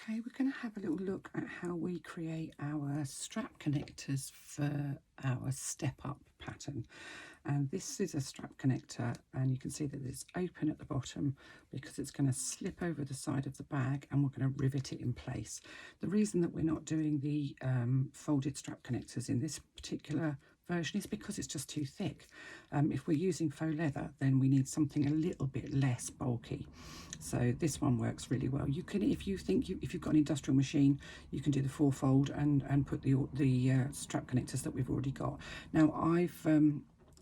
Okay, we're going to have a little look at how we create our strap connectors for our step up pattern. And this is a strap connector, and you can see that it's open at the bottom because it's going to slip over the side of the bag, and we're going to rivet it in place. The reason that we're not doing the folded strap connectors in this particular version is because it's just too thick. If we're using faux leather, then we need something a little bit less bulky. So this one works really well. You can, if you've got an industrial machine, you can do the four-fold and put the strap connectors that we've already got. Now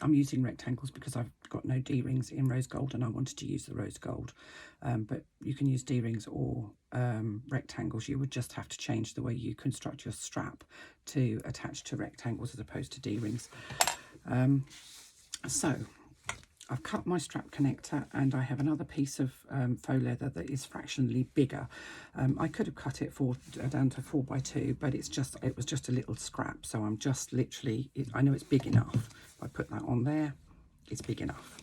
I'm using rectangles because I've got no D-rings in rose gold and I wanted to use the rose gold. But you can use D-rings or rectangles. You would just have to change the way you construct your strap to attach to rectangles as opposed to D-rings. So I've cut my strap connector, and I have another piece of faux leather that is fractionally bigger. I could have cut it down to 4x2, but it was just a little scrap. So I'm just literally, I know it's big enough. If I put that on there, it's big enough.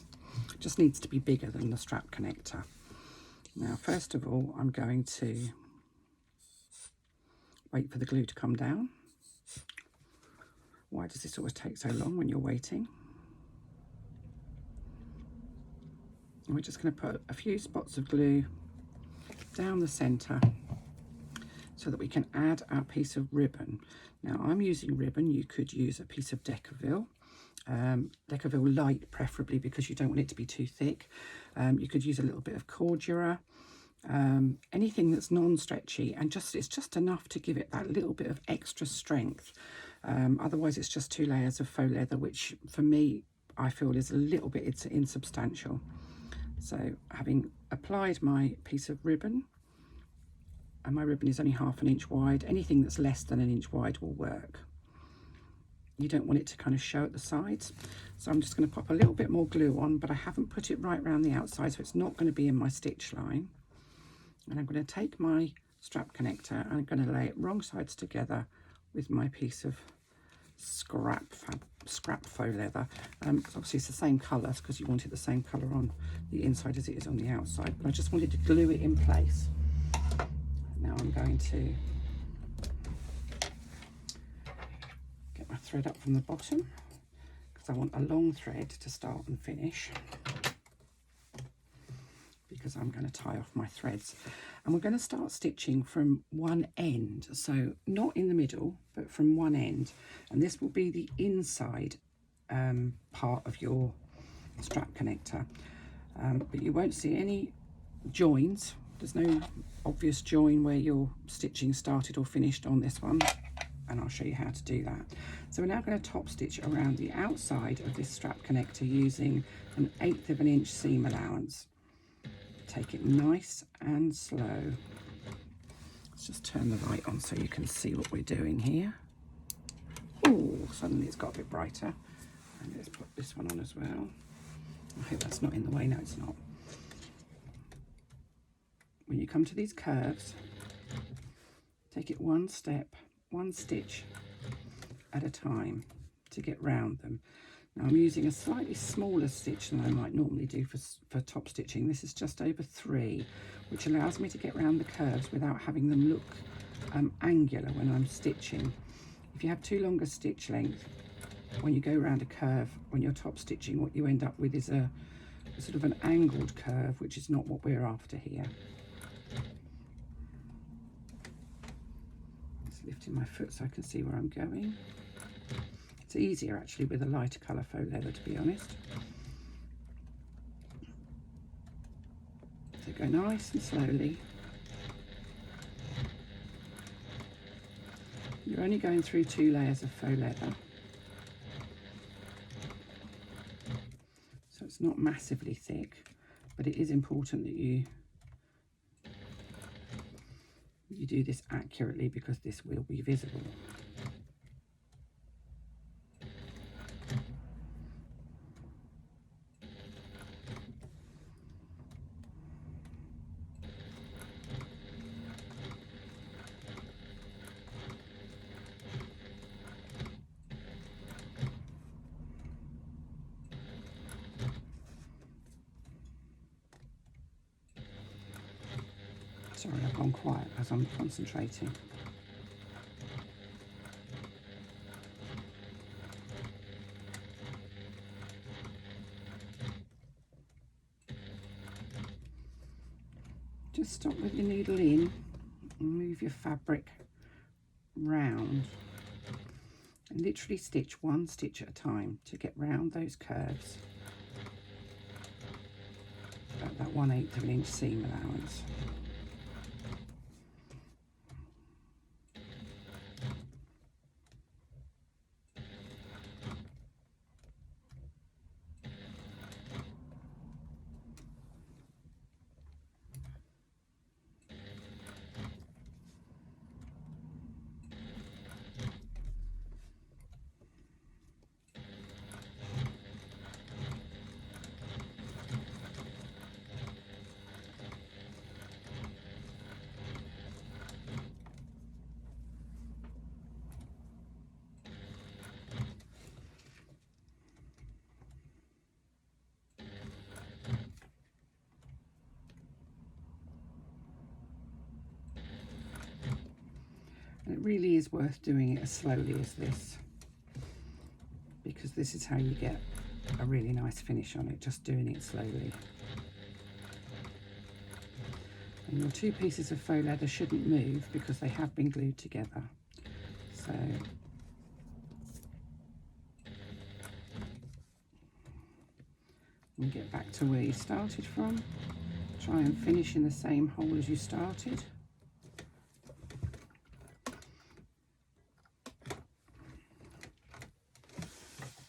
It just needs to be bigger than the strap connector. Now, first of all, I'm going to wait for the glue to come down. Why does this always take so long when you're waiting? And we're just going to put a few spots of glue down the centre so that we can add our piece of ribbon. Now I'm using ribbon. You could use a piece of Decaville, Decaville light preferably, because you don't want it to be too thick. You could use a little bit of Cordura, anything that's non-stretchy, and it's just enough to give it that little bit of extra strength. Otherwise it's just 2 layers of faux leather, which for me I feel is a little bit insubstantial. So having applied my piece of ribbon, and my ribbon is only 1/2 inch wide, anything that's less than 1 inch wide will work. You don't want it to kind of show at the sides. So I'm just going to pop a little bit more glue on, but I haven't put it right around the outside, so it's not going to be in my stitch line. And I'm going to take my strap connector and I'm going to lay it wrong sides together with my piece of scrap faux leather. Obviously it's the same colours because you wanted the same colour on the inside as it is on the outside, but I just wanted to glue it in place. Now I'm going to get my thread up from the bottom because I want a long thread to start and finish, because I'm going to tie off my threads. And we're going to start stitching from one end, so not in the middle, but from one end. And this will be the inside part of your strap connector. But you won't see any joins. There's no obvious join where your stitching started or finished on this one. And I'll show you how to do that. So we're now going to top stitch around the outside of this strap connector using 1/8 inch seam allowance. Take it nice and slow. Let's just turn the light on so you can see what we're doing here. Oh, suddenly it's got a bit brighter. And let's put this one on as well. I hope that's not in the way. No, it's not. When you come to these curves, take it one stitch at a time to get round them. Now I'm using a slightly smaller stitch than I might normally do for top stitching. This is just over 3, which allows me to get around the curves without having them look angular when I'm stitching. If you have too long a stitch length, when you go around a curve, when you're top stitching, what you end up with is a sort of an angled curve, which is not what we're after here. Just lifting my foot so I can see where I'm going. It's easier actually with a lighter colour faux leather, to be honest. So go nice and slowly. You're only going through 2 layers of faux leather, so it's not massively thick, but it is important that you do this accurately because this will be visible. Sorry, I've gone quiet as I'm concentrating. Just stop with your needle in and move your fabric round and literally stitch one stitch at a time to get round those curves. About that 1/8 of an inch seam allowance. And it really is worth doing it as slowly as this, because this is how you get a really nice finish on it, just doing it slowly. And your two pieces of faux leather shouldn't move because they have been glued together. So and get back to where you started from. Try and finish in the same hole as you started.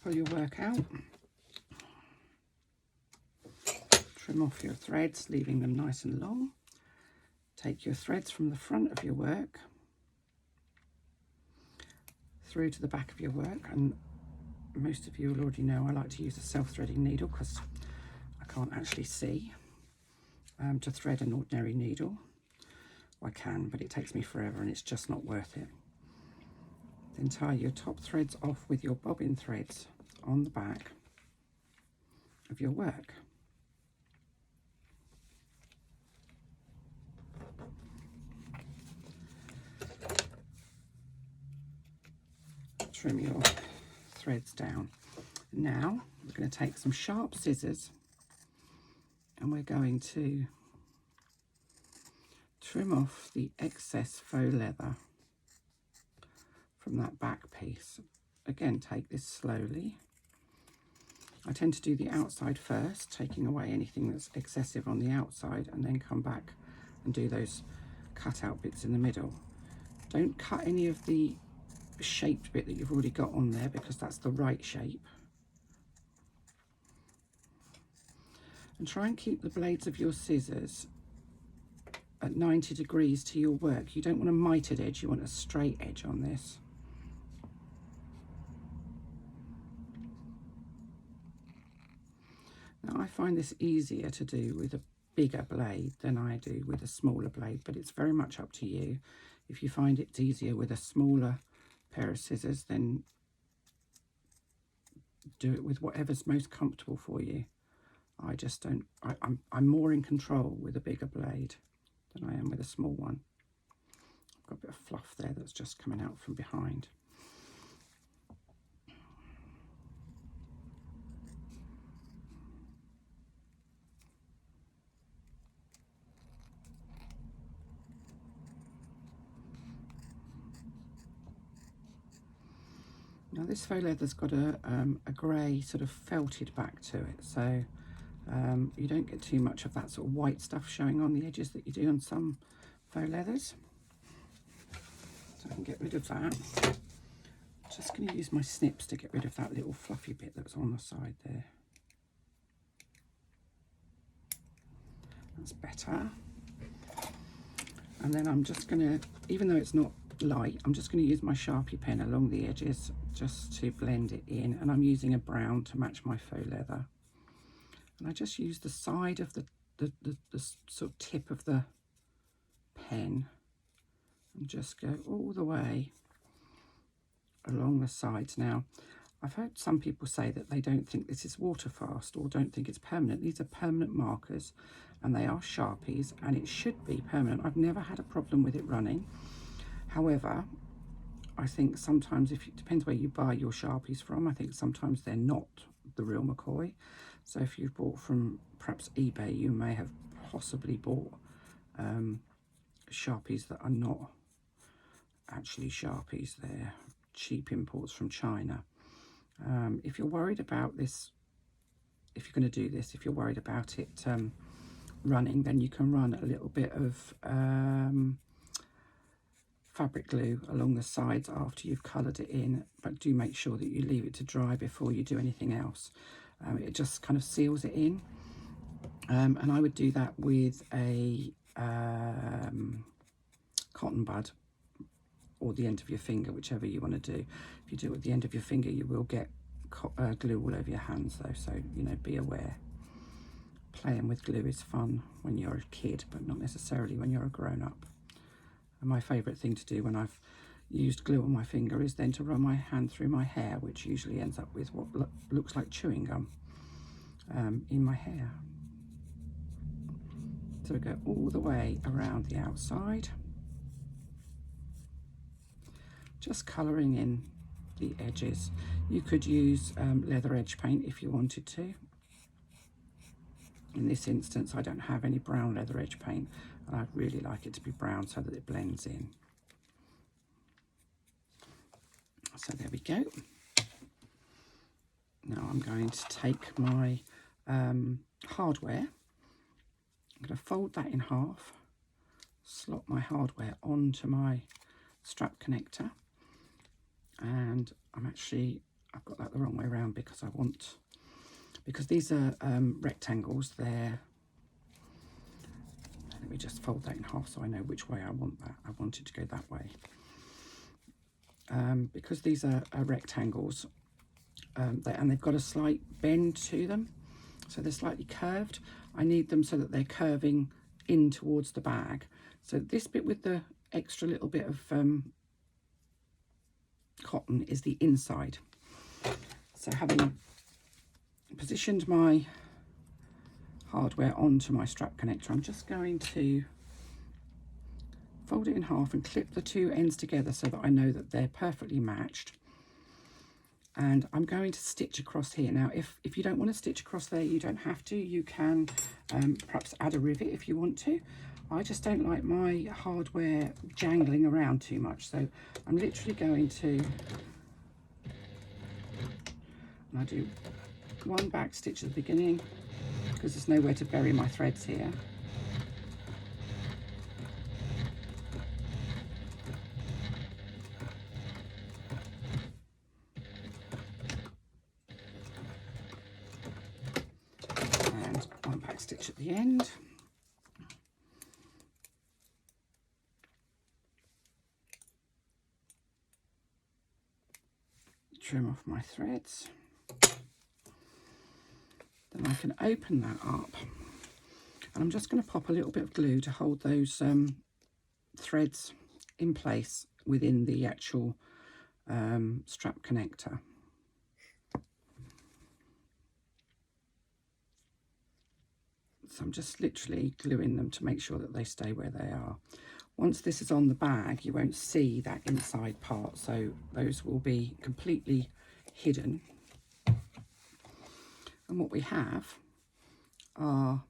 Pull your work out. Trim off your threads, leaving them nice and long. Take your threads from the front of your work through to the back of your work, and most of you will already know I like to use a self-threading needle because I can't actually see to thread an ordinary needle. I can, but it takes me forever and it's just not worth it. Then tie your top threads off with your bobbin threads on the back of your work. Trim your threads down. Now we're going to take some sharp scissors and we're going to trim off the excess faux leather from that back piece. Again, take this slowly. I tend to do the outside first, taking away anything that's excessive on the outside, and then come back and do those cut out bits in the middle. Don't cut any of the shaped bit that you've already got on there because that's the right shape. And try and keep the blades of your scissors at 90 degrees to your work. You don't want a mitered edge, you want a straight edge on this. Now I find this easier to do with a bigger blade than I do with a smaller blade, but it's very much up to you. If you find it's easier with a smaller pair of scissors, then do it with whatever's most comfortable for you. I just don't, I'm more in control with a bigger blade than I am with a small one. I've got a bit of fluff there that's just coming out from behind. Now this faux leather's got a grey sort of felted back to it, so you don't get too much of that sort of white stuff showing on the edges that you do on some faux leathers. So I can get rid of that. Just going to use my snips to get rid of that little fluffy bit that's on the side there. That's better. And then I'm just going to, even though it's not light, I'm just going to use my Sharpie pen along the edges just to blend it in, and I'm using a brown to match my faux leather. And I just use the side of the sort of tip of the pen and just go all the way along the sides. Now, I've heard some people say that they don't think this is water fast or don't think it's permanent. These are permanent markers, and they are Sharpies, and it should be permanent. I've never had a problem with it running. However, I think sometimes, if it depends where you buy your Sharpies from, I think sometimes they're not the real McCoy. So if you've bought from perhaps eBay, you may have possibly bought Sharpies that are not actually Sharpies. They're cheap imports from China. If you're worried about this, if you're going to do this, if you're worried about it running, then you can run a little bit of fabric glue along the sides after you've coloured it in, but do make sure that you leave it to dry before you do anything else. It just kind of seals it in, and I would do that with a cotton bud or the end of your finger, whichever you want to do. If you do it with the end of your finger, you will get glue all over your hands though, so you know, be aware. Playing with glue is fun when you're a kid, but not necessarily when you're a grown-up. And my favourite thing to do when I've used glue on my finger is then to run my hand through my hair, which usually ends up with what looks like chewing gum in my hair. So we go all the way around the outside, just colouring in the edges. You could use leather edge paint if you wanted to. In this instance, I don't have any brown leather edge paint, and I'd really like it to be brown so that it blends in. So there we go. Now I'm going to take my hardware. I'm going to fold that in half, slot my hardware onto my strap connector, and I've got that the wrong way around because because these are rectangles. Let me just fold that in half so I know which way I want that. I want it to go that way. Because these are rectangles, and they've got a slight bend to them, so they're slightly curved. I need them so that they're curving in towards the bag. So this bit with the extra little bit of cotton is the inside. So having positioned my hardware onto my strap connector, I'm just going to fold it in half and clip the two ends together so that I know that they're perfectly matched. And I'm going to stitch across here. Now, if you don't want to stitch across there, you don't have to. You can perhaps add a rivet if you want to. I just don't like my hardware jangling around too much. So I'm literally going to, and I do one back stitch at the beginning because there's nowhere to bury my threads here. And one back stitch at the end. Trim off my threads. Then I can open that up, and I'm just going to pop a little bit of glue to hold those threads in place within the actual strap connector. So I'm just literally gluing them to make sure that they stay where they are. Once this is on the bag, you won't see that inside part, so those will be completely hidden. And what we have are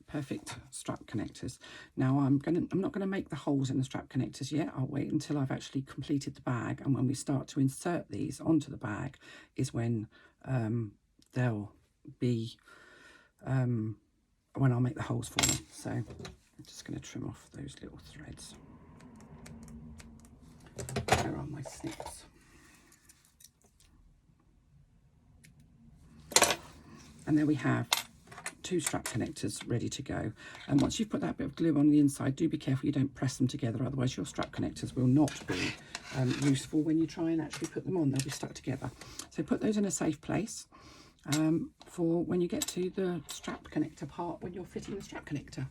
perfect strap connectors. Now I'm not going to make the holes in the strap connectors yet. I'll wait until I've actually completed the bag, and when we start to insert these onto the bag is when they'll be when I'll make the holes for them. So I'm just going to trim off those little threads. Where are my snips? And there we have two strap connectors ready to go. And once you've put that bit of glue on the inside, do be careful you don't press them together, otherwise your strap connectors will not be useful when you try and actually put them on. They'll be stuck together. So put those in a safe place for when you get to the strap connector part, when you're fitting the strap connector.